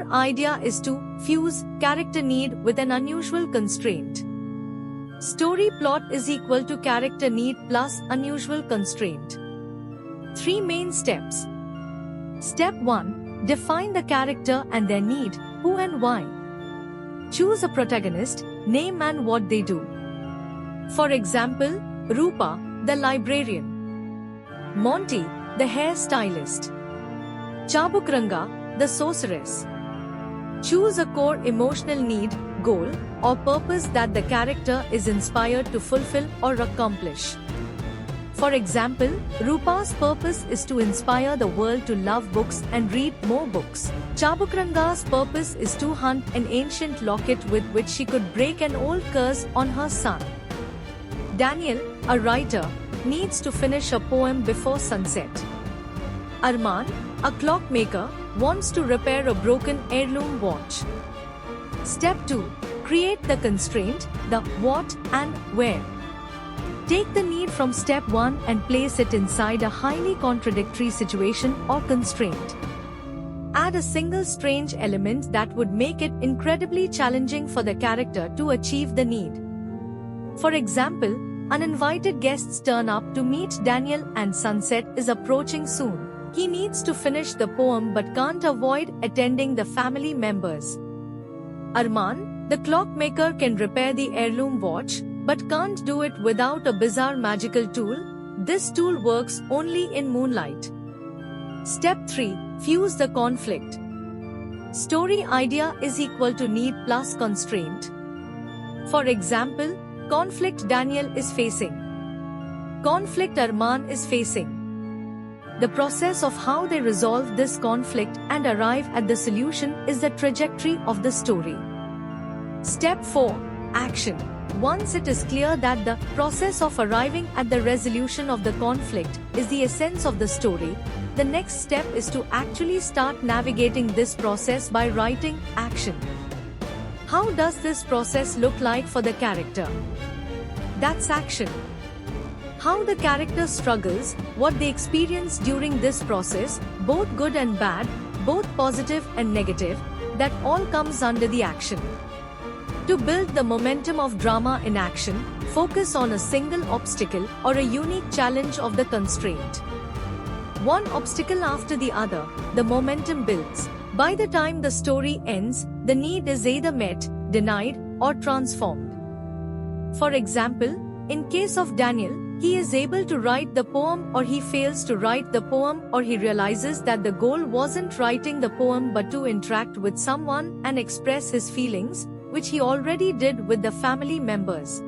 Our idea is to fuse character need with an unusual constraint. Story plot is equal to character need plus unusual constraint. 3 main steps. Step 1. Define the character and their need, who and why. Choose a protagonist, name and what they do. For example, Rupa, the librarian. Monty, the hairstylist. Chabukranga, the sorceress. Choose a core emotional need, goal, or purpose that the character is inspired to fulfill or accomplish. For example, Rupa's purpose is to inspire the world to love books and read more books. Chabukranga's purpose is to hunt an ancient locket with which she could break an old curse on her son. Daniel, a writer, needs to finish a poem before sunset. Arman, a clockmaker, wants to repair a broken heirloom watch. Step 2. Create the constraint, the what and where. Take the need from step 1 and place it inside a highly contradictory situation or constraint. Add a single strange element that would make it incredibly challenging for the character to achieve the need. For example, uninvited guests turn up to meet Daniel and sunset is approaching soon. He needs to finish the poem but can't avoid attending the family members. Arman, the clockmaker, can repair the heirloom watch, but can't do it without a bizarre magical tool. This tool works only in moonlight. Step 3. Fuse the conflict. Story idea is equal to need plus constraint. For example, conflict Daniel is facing. Conflict Arman is facing. The process of how they resolve this conflict and arrive at the solution is the trajectory of the story. Step 4. Action. Once it is clear that the process of arriving at the resolution of the conflict is the essence of the story, the next step is to actually start navigating this process by writing action. How does this process look like for the character? That's action. How the character struggles, what they experience during this process, both good and bad, both positive and negative, that all comes under the action. To build the momentum of drama in action, focus on a single obstacle or a unique challenge of the constraint. One obstacle after the other, the momentum builds. By the time the story ends, the need is either met, denied, or transformed. For example, in case of Daniel, he is able to write the poem or he fails to write the poem, or he realizes that the goal wasn't writing the poem but to interact with someone and express his feelings, which he already did with the family members.